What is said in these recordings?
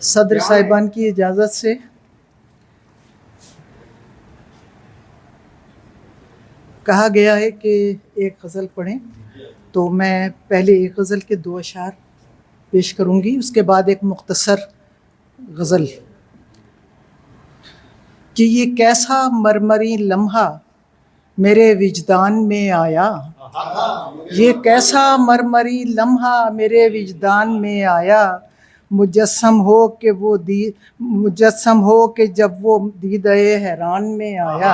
صدر صاحبان کی اجازت سے کہا گیا ہے کہ ایک غزل پڑھیں، تو میں پہلے ایک غزل کے 2 اشعار پیش کروں گی، اس کے بعد ایک مختصر غزل کہ یہ کیسا مرمری لمحہ میرے وجدان میں آیا، یہ کیسا مرمری لمحہ میرے وجدان میں آیا، مجسم ہو کہ جب وہ دیدہ حیران میں آیا،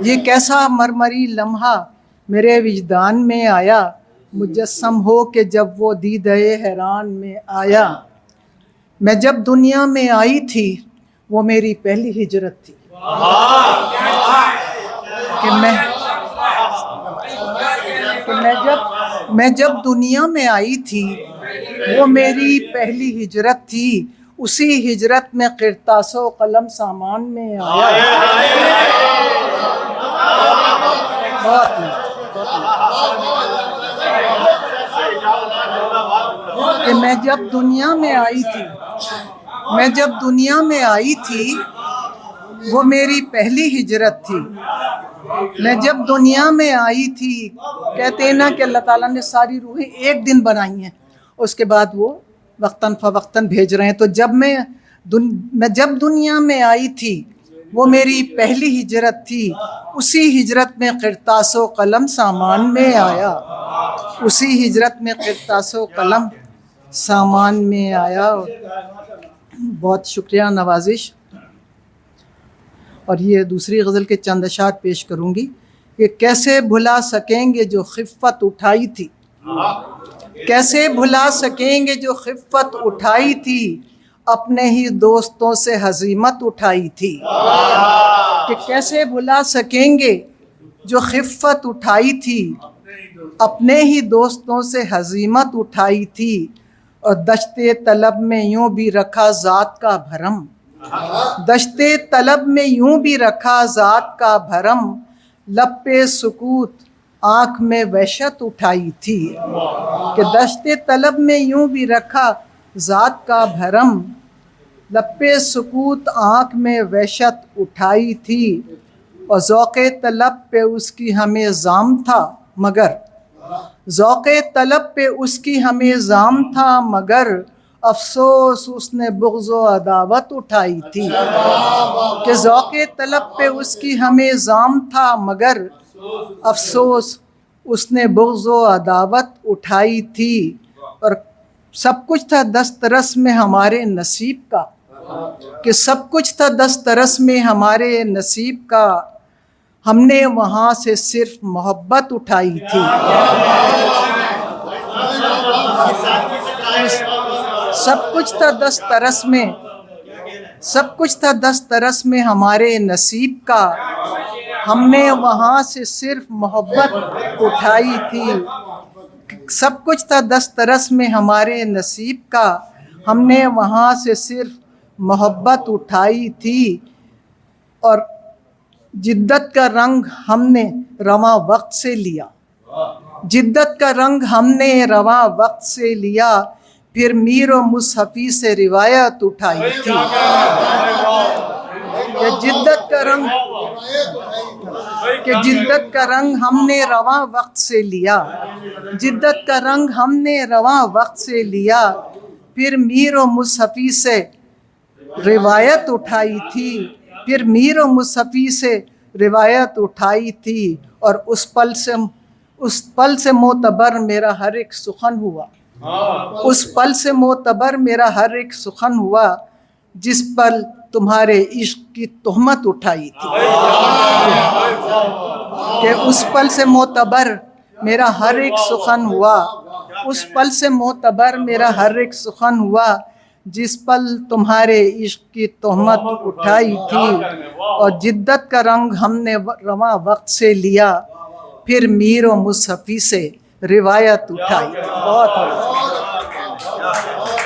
یہ کیسا مرمری لمحہ میرے وجدان میں آیا، مجسم ہو کہ جب وہ دیدہ حیران میں آیا، میں جب دنیا میں آئی تھی وہ میری پہلی ہجرت تھی، کہ میں جب دنیا میں آئی تھی وہ میری پہلی ہجرت تھی، اسی ہجرت میں قرطاس و قلم سامان میں آیا۔ کہ میں جب دنیا میں آئی تھی وہ میری پہلی ہجرت تھی، میں جب دنیا میں آئی تھی، کہتے ہیں نا کہ اللہ تعالیٰ نے ساری روحیں ایک دن بنائی ہیں، اس کے بعد وہ وقتاً فوقتاً بھیج رہے ہیں، تو جب میں جب دنیا میں آئی تھی وہ میری پہلی ہجرت تھی، اسی ہجرت میں قرطاس و قلم سامان میں آیا، اسی ہجرت میں قرطاس و قلم سامان میں آیا۔ بہت شکریہ، نوازش۔ اور یہ دوسری غزل کے چند اشعار پیش کروں گی کہ کیسے بھلا سکیں گے جو خفت اٹھائی تھی، کیسے بھلا سکیں گے جو خفت اٹھائی تھی، اپنے ہی دوستوں سے ہزیمت اٹھائی تھی، کہ کیسے بھلا سکیں گے جو خفت اٹھائی تھی، اپنے ہی دوستوں سے ہزیمت اٹھائی تھی، اور دشت طلب میں یوں بھی رکھا ذات کا بھرم، دشت طلب میں یوں بھی رکھا ذات کا بھرم، لب پہ سکوت آنکھ میں وحشت اٹھائی تھی، کہ دشت طلب میں یوں بھی رکھا ذات کا بھرم، لب پہ سکوت آنکھ میں وحشت اٹھائی تھی، اور ذوق طلب پہ اس کی ہمیں زام تھا مگر، ذوق طلب پہ اس کی ہمیں زام تھا مگر، افسوس اس نے بغض و عداوت اٹھائی تھی، کہ ذوق طلب پہ اس کی ہمیں زام تھا مگر، افسوس اس نے بغض و عداوت اٹھائی تھی، اور سب کچھ تھا دسترس میں ہمارے نصیب کا، کہ سب کچھ تھا دسترس میں ہمارے نصیب کا، ہم نے وہاں سے صرف محبت اٹھائی تھی، سب کچھ تھا دسترس میں، سب کچھ تھا دسترس میں ہمارے نصیب کا، ہم نے وہاں سے صرف محبت اٹھائی تھی، سب کچھ تھا دسترس میں ہمارے نصیب کا، ہم نے وہاں سے صرف محبت اٹھائی تھی، اور جدت کا رنگ ہم نے رواں وقت سے لیا، جدت کا رنگ ہم نے رواں وقت سے لیا، پھر میر و مصحفی سے روایت اٹھائی تھی، کہ جدت کا رنگ ہم نے رواں وقت سے لیا، جدت کا رنگ ہم نے رواں وقت سے لیا، پھر میر و مصحفی سے روایت اٹھائی تھی، پھر میر و مصحفی سے روایت اٹھائی تھی، اور اس پل سے معتبر میرا ہر ایک سخن ہوا، اس پل سے معتبر میرا ہر ایک سخن ہوا، جس پل تمہارے عشق کی تہمت اٹھائی تھی، کہ اس پل سے معتبر میرا ہر ایک سخن ہوا، اس پل سے معتبر میرا ہر ایک سخن ہوا، جس پل تمہارے عشق کی تہمت اٹھائی تھی، اور جدت کا رنگ ہم نے رواں وقت سے لیا، پھر میر و مصحفی سے روایت اٹھائی تھی۔ بہت